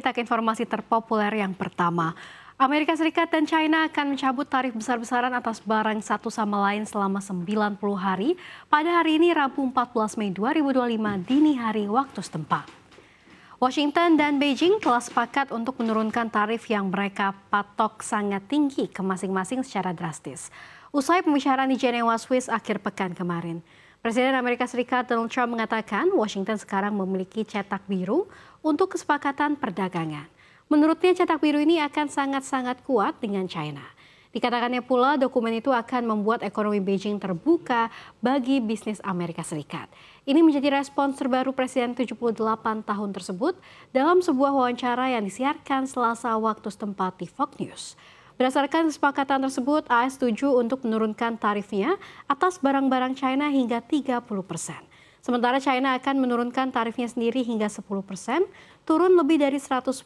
kita ke informasi terpopuler yang pertama. Amerika Serikat dan China akan mencabut tarif besar-besaran atas barang satu sama lain selama 90 hari pada hari ini Rabu 14 Mei 2025 dini hari waktu setempat. Washington dan Beijing telah sepakat untuk menurunkan tarif yang mereka patok sangat tinggi ke masing-masing secara drastis. Usai pembicaraan di Jenewa, Swiss akhir pekan kemarin. Presiden Amerika Serikat Donald Trump mengatakan Washington sekarang memiliki cetak biru untuk kesepakatan perdagangan. Menurutnya cetak biru ini akan sangat-sangat kuat dengan China. Dikatakannya pula dokumen itu akan membuat ekonomi Beijing terbuka bagi bisnis Amerika Serikat. Ini menjadi respons terbaru Presiden 78 tahun tersebut dalam sebuah wawancara yang disiarkan Selasa waktu setempat di Fox News. Berdasarkan kesepakatan tersebut, AS setuju untuk menurunkan tarifnya atas barang-barang China hingga 30%. Sementara China akan menurunkan tarifnya sendiri hingga 10%, turun lebih dari 100%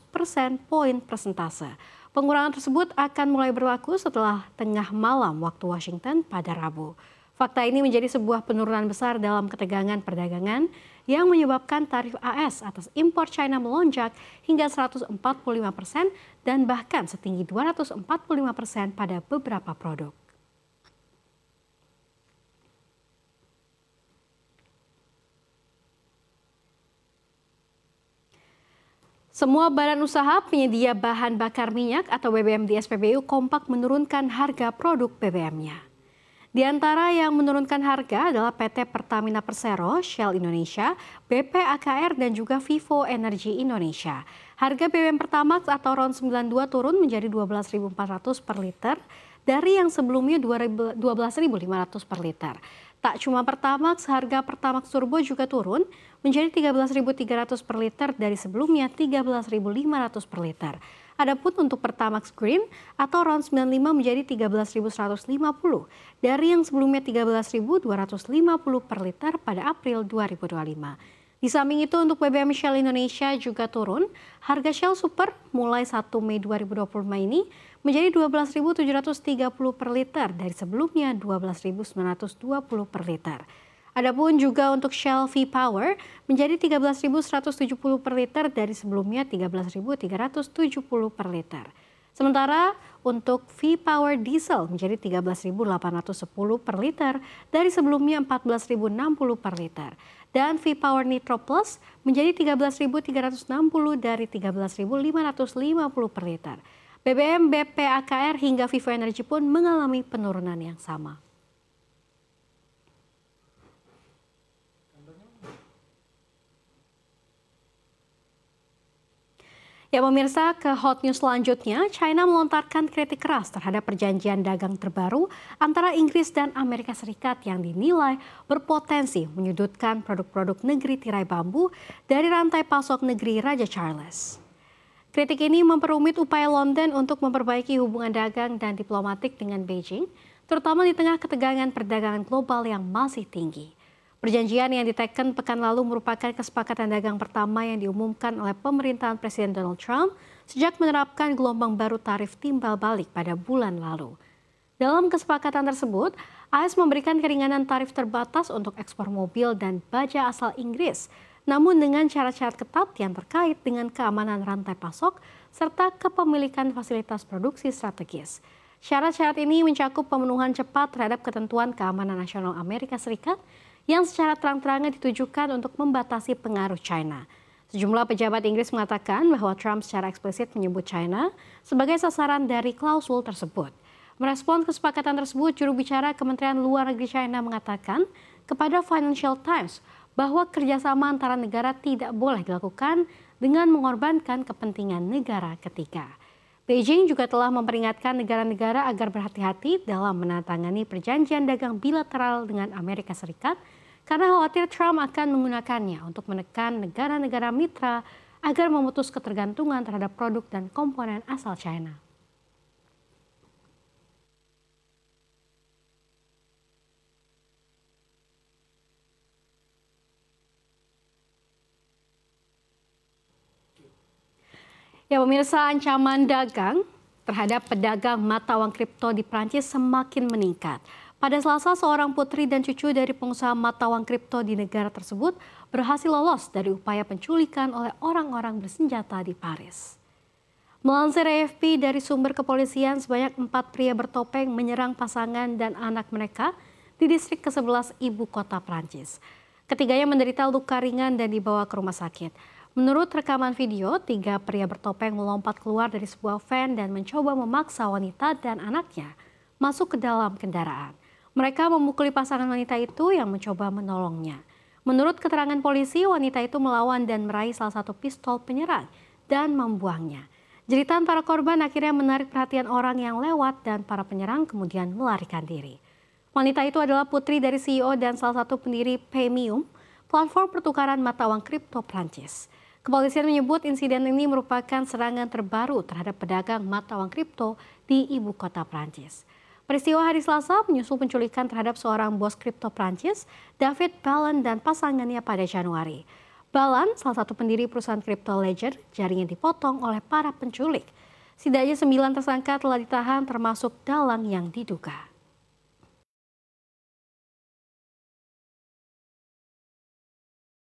poin persentase. Pengurangan tersebut akan mulai berlaku setelah tengah malam waktu Washington pada Rabu. Fakta ini menjadi sebuah penurunan besar dalam ketegangan perdagangan yang menyebabkan tarif AS atas impor China melonjak hingga 145% dan bahkan setinggi 245% pada beberapa produk. Semua badan usaha penyedia bahan bakar minyak atau BBM di SPBU kompak menurunkan harga produk BBM-nya. Di antara yang menurunkan harga adalah PT Pertamina Persero, Shell Indonesia, BP AKR, dan juga Vivo Energy Indonesia. Harga BBM Pertamax atau RON 92 turun menjadi 12.400 per liter dari yang sebelumnya 12.500 per liter. Tak cuma Pertamax, harga Pertamax Turbo juga turun menjadi 13.300 per liter dari sebelumnya 13.500 per liter. Adapun untuk Pertamax Green atau RON 95 menjadi 13.150 dari yang sebelumnya 13.250 per liter pada April 2025. Di samping itu untuk BBM Shell Indonesia juga turun. Harga Shell Super mulai 1 Mei 2025 ini menjadi 12.730 per liter dari sebelumnya 12.920 per liter. Adapun juga untuk Shell V-Power menjadi 13.170 per liter dari sebelumnya 13.370 per liter. Sementara untuk V-Power Diesel menjadi 13.810 per liter dari sebelumnya 14.060 per liter. Dan V-Power Nitro Plus menjadi 13.360 dari 13.550 per liter. BBM, BP, AKR hingga Vivo Energy pun mengalami penurunan yang sama. Ya pemirsa, ke hot news selanjutnya, China melontarkan kritik keras terhadap perjanjian dagang terbaru antara Inggris dan Amerika Serikat yang dinilai berpotensi menyudutkan produk-produk negeri tirai bambu dari rantai pasok negeri Raja Charles. Kritik ini memperumit upaya London untuk memperbaiki hubungan dagang dan diplomatik dengan Beijing, terutama di tengah ketegangan perdagangan global yang masih tinggi. Perjanjian yang diteken pekan lalu merupakan kesepakatan dagang pertama yang diumumkan oleh pemerintahan Presiden Donald Trump sejak menerapkan gelombang baru tarif timbal balik pada bulan lalu. Dalam kesepakatan tersebut, AS memberikan keringanan tarif terbatas untuk ekspor mobil dan baja asal Inggris, namun dengan syarat-syarat ketat yang terkait dengan keamanan rantai pasok serta kepemilikan fasilitas produksi strategis. Syarat-syarat ini mencakup pemenuhan cepat terhadap ketentuan keamanan nasional Amerika Serikat yang secara terang-terangan ditujukan untuk membatasi pengaruh China. Sejumlah pejabat Inggris mengatakan bahwa Trump secara eksplisit menyebut China sebagai sasaran dari klausul tersebut. Merespons kesepakatan tersebut, juru bicara Kementerian Luar Negeri China mengatakan kepada Financial Times bahwa kerjasama antara negara tidak boleh dilakukan dengan mengorbankan kepentingan negara ketiga. Beijing juga telah memperingatkan negara-negara agar berhati-hati dalam menandatangani perjanjian dagang bilateral dengan Amerika Serikat karena khawatir Trump akan menggunakannya untuk menekan negara-negara mitra agar memutus ketergantungan terhadap produk dan komponen asal China. Ya pemirsa, ancaman dagang terhadap pedagang mata uang kripto di Prancis semakin meningkat. Pada Selasa, seorang putri dan cucu dari pengusaha mata uang kripto di negara tersebut berhasil lolos dari upaya penculikan oleh orang-orang bersenjata di Paris. Melansir AFP dari sumber kepolisian, sebanyak 4 pria bertopeng menyerang pasangan dan anak mereka di distrik ke-11 ibu kota Prancis. Ketiganya menderita luka ringan dan dibawa ke rumah sakit. Menurut rekaman video, 3 pria bertopeng melompat keluar dari sebuah van dan mencoba memaksa wanita dan anaknya masuk ke dalam kendaraan. Mereka memukuli pasangan wanita itu yang mencoba menolongnya. Menurut keterangan polisi, wanita itu melawan dan meraih salah satu pistol penyerang dan membuangnya. Jeritan para korban akhirnya menarik perhatian orang yang lewat dan para penyerang kemudian melarikan diri. Wanita itu adalah putri dari CEO dan salah satu pendiri Paymyum, platform pertukaran mata uang kripto Prancis. Kepolisian menyebut insiden ini merupakan serangan terbaru terhadap pedagang mata uang kripto di ibu kota Prancis. Peristiwa hari Selasa menyusul penculikan terhadap seorang bos kripto Prancis, David Balan dan pasangannya pada Januari. Balan, salah satu pendiri perusahaan kripto Ledger, jaringnya dipotong oleh para penculik. Setidaknya 9 tersangka telah ditahan termasuk dalang yang diduga.